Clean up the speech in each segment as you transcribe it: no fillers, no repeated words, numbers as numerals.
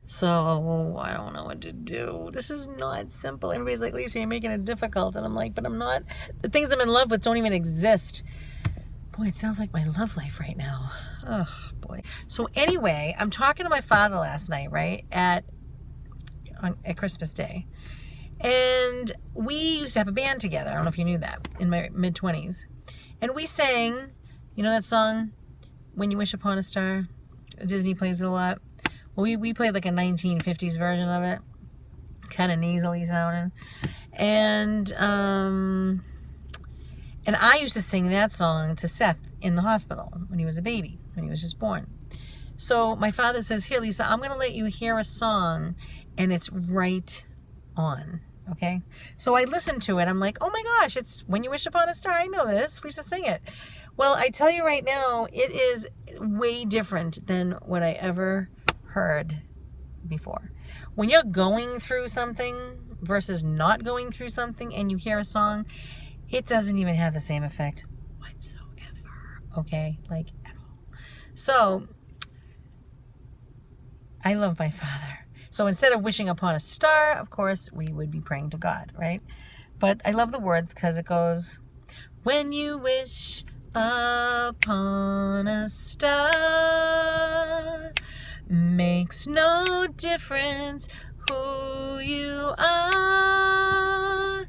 So I don't know what to do. This is not simple. Everybody's like, Lisa, you're making it difficult. And I'm like, but I'm not. The things I'm in love with don't even exist. Boy, it sounds like my love life right now. Oh, boy. So anyway, I'm talking to my father last night, right, at Christmas Day. And we used to have a band together. I don't know if you knew that, in my mid-20s. And we sang, you know that song, When You Wish Upon a Star? Disney plays it a lot. Well, we played like a 1950s version of it. Kind of nasally sounding. And I used to sing that song to Seth in the hospital when he was a baby, when he was just born. So my father says, here, Lisa, I'm going to let you hear a song, and it's right on, okay? So I listened to it. I'm like, oh my gosh, it's When You Wish Upon a Star. I know this. We used to sing it. Well, I tell you right now, it is way different than what I ever heard before. When you're going through something versus not going through something and you hear a song, it doesn't even have the same effect whatsoever, okay? Like, at all. So, I love my father. So instead of wishing upon a star, of course, we would be praying to God, right? But I love the words because it goes, when you wish upon a star, makes no difference who you are.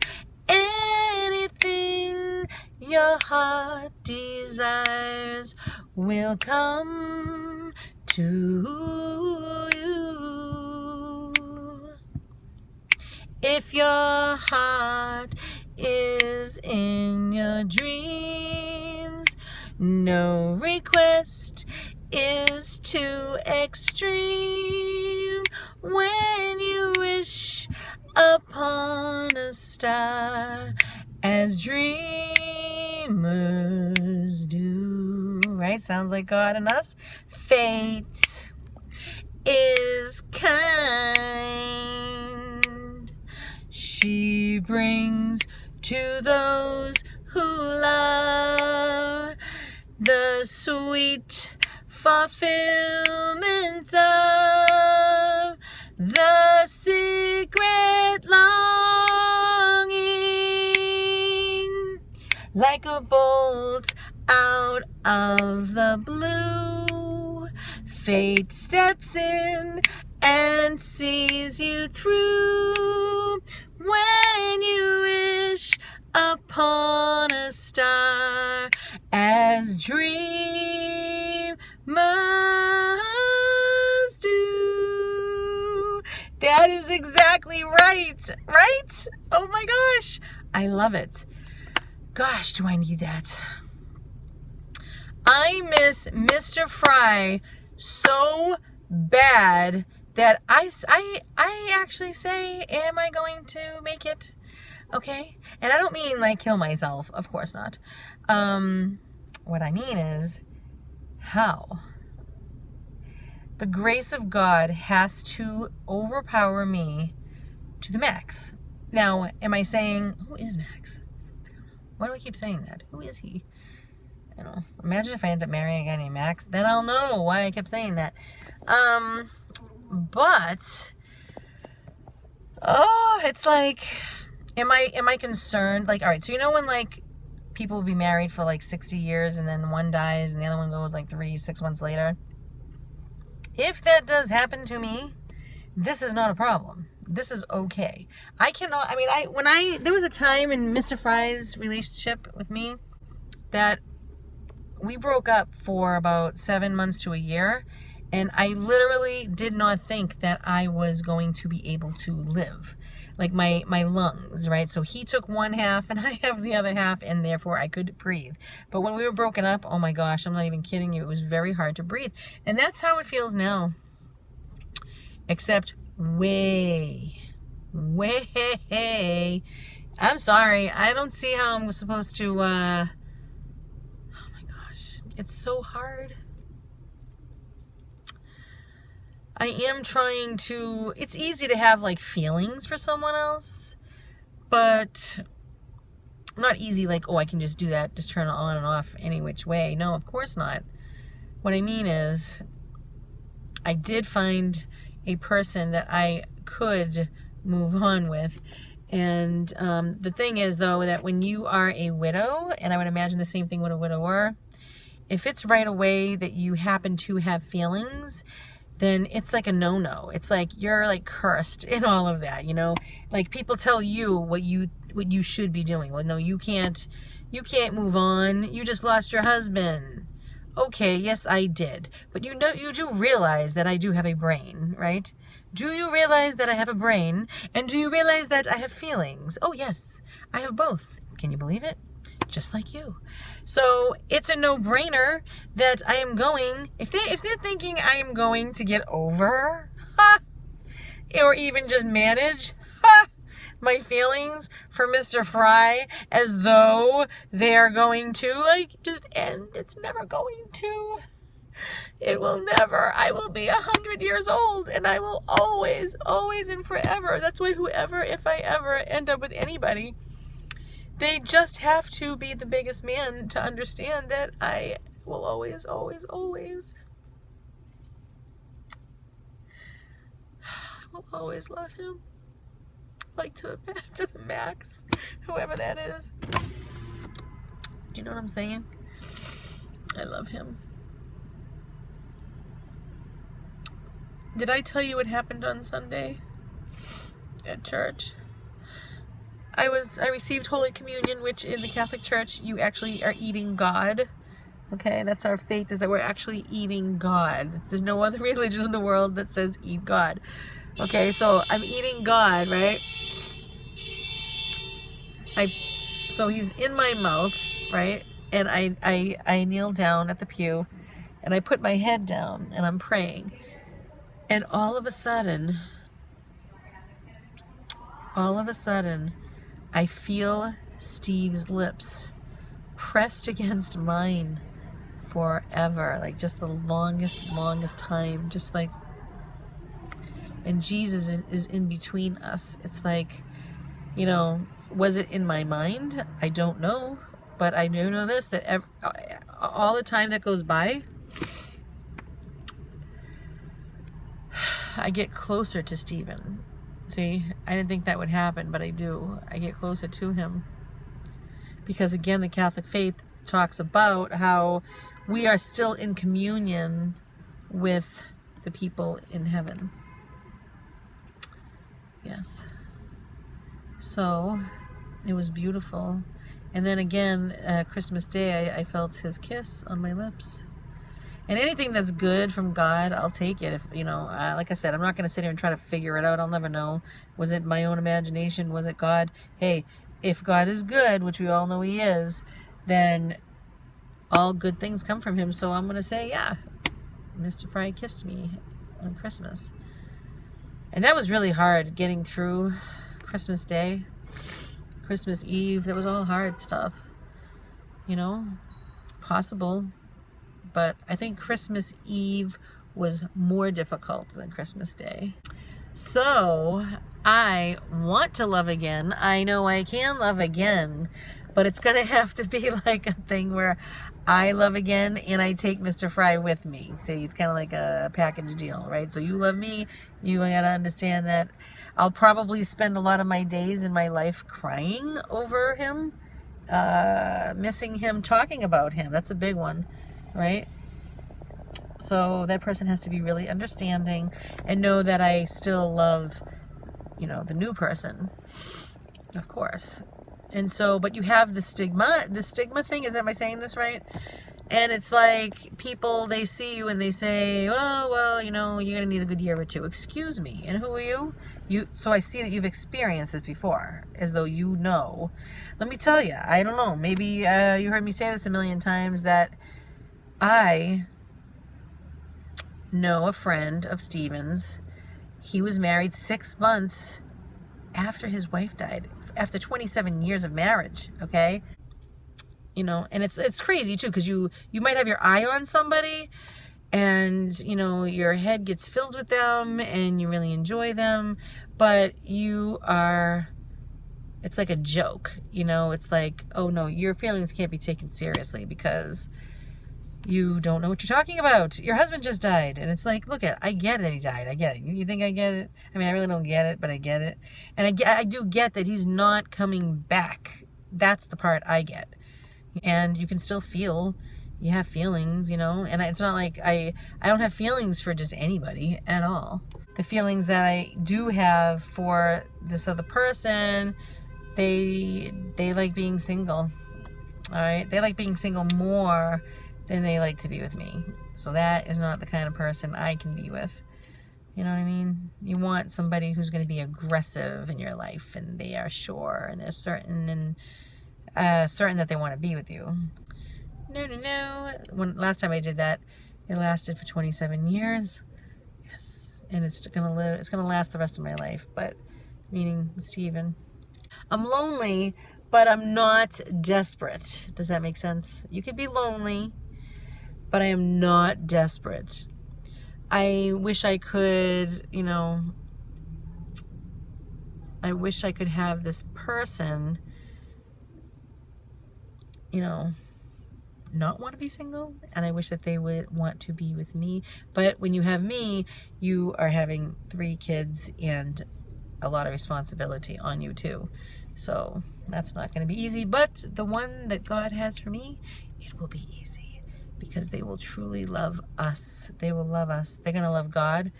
Anything your heart desires will come to you. If your heart is in your dreams, no request is too extreme. When you wish upon a star, as dreamers do, right? Sounds like God and us. Fate is kind. She brings to those who love the sweet fulfillment of the secret longing. Like a bolt out of the blue, fate steps in and sees you through. When you wish upon a star, as dreamers do. That is exactly right, right? Oh my gosh, I love it. Gosh, do I need that. I miss Mr. Frye so bad that I actually say, am I going to make it? Okay? And I don't mean like kill myself. Of course not. What I mean is, how? The grace of God has to overpower me to the max. Now, am I saying, who is Max? Why do I keep saying that? Who is he? I don't know. Imagine if I end up marrying a guy named Max. Then I'll know why I kept saying that. But, oh, it's like, am I concerned? Like, all right, so you know when, like, people will be married for, like, 60 years and then one dies and the other one goes, like, 6 months later? If that does happen to me, this is not a problem. This is okay. I cannot, I mean, there was a time in Mr. Frye's relationship with me that we broke up for about 7 months to a year. And I literally did not think that I was going to be able to live. Like my lungs, right? So he took one half and I have the other half, and therefore I could breathe. But when we were broken up, oh my gosh, I'm not even kidding you. It was very hard to breathe. And that's how it feels now. Except way. I'm sorry. I don't see how I'm supposed to, oh my gosh. It's so hard. I am trying to, it's easy to have like feelings for someone else, but not easy like, oh, I can just do that, just turn it on and off any which way. No, of course not. What I mean is, I did find a person that I could move on with. And the thing is, though, that when you are a widow, and I would imagine the same thing with a widower, if it's right away that you happen to have feelings, then it's like a no-no. It's like you're like cursed in all of that, you know? Like people tell you what you should be doing. Well, no, you can't move on. You just lost your husband. Okay, yes, I did. But you know, you do realize that I do have a brain, right? Do you realize that I have a brain? And do you realize that I have feelings? Oh, yes, I have both. Can you believe it? Just like you. So it's a no-brainer that I am going, if they're thinking I am going to get over, or even just manage, my feelings for Mr. Frye as though they are going to like just end. It's never going to. It will never. I will be 100 years old and I will always and forever. That's why whoever, if I ever end up with anybody, they just have to be the biggest man to understand that I will always I will always love him. Like to the max, whoever that is. Do you know what I'm saying? I love him. Did I tell you what happened on Sunday at church? I received Holy Communion, which in the Catholic Church you actually are eating God. Okay, that's our faith, is that we're actually eating God. There's no other religion in the world that says eat God. Okay, so I'm eating God, right? So he's in my mouth, right? And I kneel down at the pew and I put my head down and I'm praying. And all of a sudden, I feel Steve's lips pressed against mine forever. Like just the longest time. Just like, and Jesus is in between us. It's like, you know, was it in my mind? I don't know. But I do know this, that all the time that goes by, I get closer to Stephen. See, I didn't think that would happen, but I do. I get closer to him. Because again, the Catholic faith talks about how we are still in communion with the people in heaven. Yes. So, it was beautiful. And then again, Christmas Day, I felt his kiss on my lips. And anything that's good from God, I'll take it. If you know, like I said, I'm not going to sit here and try to figure it out. I'll never know. Was it my own imagination? Was it God? Hey, if God is good, which we all know He is, then all good things come from Him. So I'm going to say, yeah, Mr. Frye kissed me on Christmas. And that was really hard, getting through Christmas Day, Christmas Eve. That was all hard stuff, you know, possible. But I think Christmas Eve was more difficult than Christmas Day. So I want to love again. I know I can love again, but it's going to have to be like a thing where I love again and I take Mr. Frye with me. See, it's kind of like a package deal, right? So you love me, you got to understand that I'll probably spend a lot of my days in my life crying over him, missing him, talking about him. That's a big one, right? So that person has to be really understanding and know that I still love, you know, the new person, of course. And so, but you have the stigma thing. Am I saying this right? And it's like people, they see you and they say, oh, well, you know, you're going to need a good year or two. Excuse me. And who are you? So I see that you've experienced this before, as though you know. Let me tell you, I don't know. Maybe you heard me say this a million times, that I know a friend of Stephen's. He was married 6 months after his wife died, after 27 years of marriage, okay? You know, and it's crazy too, because you might have your eye on somebody and, you know, your head gets filled with them and you really enjoy them, but it's like a joke, you know? It's like, oh no, your feelings can't be taken seriously because You don't know what you're talking about. Your husband just died. And it's like, look, I get it, he died. I get it. You think I get it? I mean, I really don't get it, but I get it. And I do get that he's not coming back. That's the part I get. And you can still feel, you have feelings, you know? And it's not like I don't have feelings for just anybody at all. The feelings that I do have for this other person, they like being single. All right? They like being single more than they like to be with me. So that is not the kind of person I can be with. You know what I mean? You want somebody who's going to be aggressive in your life, and they are sure, and they're certain that they want to be with you. No. Last time I did that, it lasted for 27 years. Yes, and it's gonna last the rest of my life. But meaning Steven, I'm lonely, but I'm not desperate. Does that make sense? You could be lonely, but I am not desperate. I wish I could, you know, I wish I could have this person, you know, not want to be single, and I wish that they would want to be with me. But when you have me, you are having 3 kids and a lot of responsibility on you too. So that's not going to be easy, but the one that God has for me, it will be easy, because they will truly love us. They will love us. They're going to love God,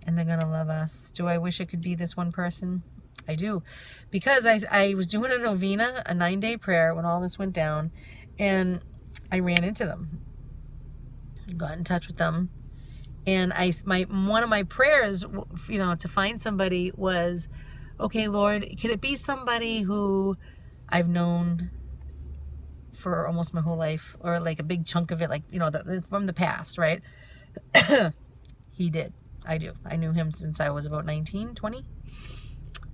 and they're going to love us. Do I wish it could be this one person? I do, because I was doing a novena, a 9-day prayer when all this went down, and I ran into them, got in touch with them, and one of my prayers, you know, to find somebody was, okay, Lord, could it be somebody who I've known for almost my whole life, or like a big chunk of it, like, you know, from the past, right? He did. I do. I knew him since I was about 19, 20.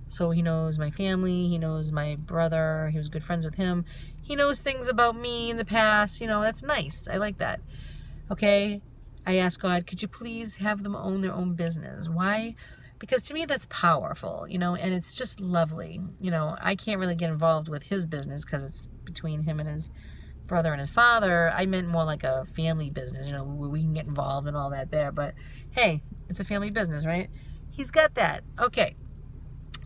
So he knows my family. He knows my brother. He was good friends with him. He knows things about me in the past. You know, that's nice. I like that. Okay. I asked God, could you please have them own their own business? Why? Because to me, that's powerful, you know, and it's just lovely. You know, I can't really get involved with his business because it's between him and his brother and his father. I meant more like a family business, you know, where we can get involved and all that there. But hey, it's a family business, right? He's got that. Okay.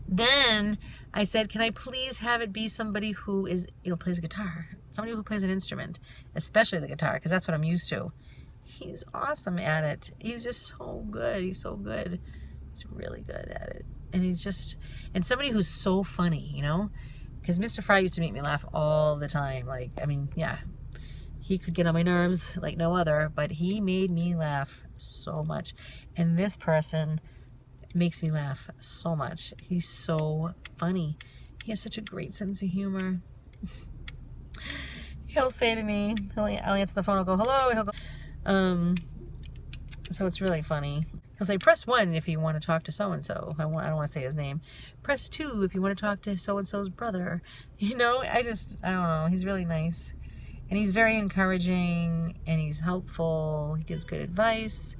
Then I said, can I please have it be somebody who is, you know, plays a guitar, somebody who plays an instrument, especially the guitar, because that's what I'm used to. He's awesome at it. He's just so good. He's so good. He's really good at it. And he's just, and somebody who's so funny, you know, because Mr. Frye used to make me laugh all the time. Like, I mean, yeah, he could get on my nerves like no other, but he made me laugh so much. And this person makes me laugh so much. He's so funny. He has such a great sense of humor. He'll say to me, I'll answer the phone, I'll go, hello, he'll go, so it's really funny. He'll say, press 1 if you want to talk to so-and-so. I don't want to say his name. Press 2 if you want to talk to so-and-so's brother. You know, I don't know. He's really nice. And he's very encouraging, and he's helpful. He gives good advice.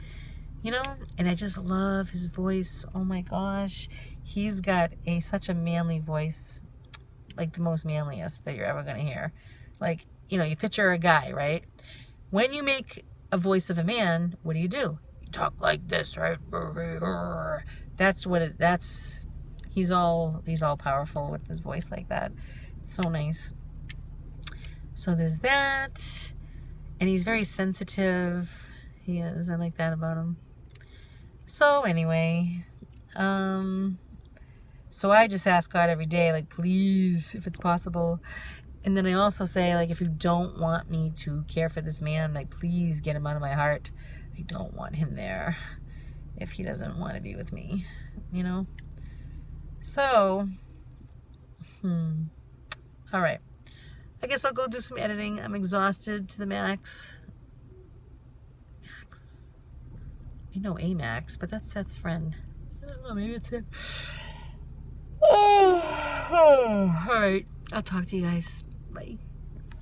You know, and I just love his voice. Oh my gosh. He's got such a manly voice, like the most manliest that you're ever going to hear. Like, you know, you picture a guy, right? When you make a voice of a man, what do? You talk like this, right? He's all powerful with his voice like that. It's so nice. So there's that. And he's very sensitive. He is. I like that about him. So anyway, so I just ask God every day, like, please, if it's possible. And then I also say, like, if you don't want me to care for this man, like, please get him out of my heart. I don't want him there if he doesn't want to be with me, you know? So, all right. I guess I'll go do some editing. I'm exhausted to the max. I know Amax, but that's Seth's friend. I don't know, maybe it's him. Oh, all right. I'll talk to you guys. Bye.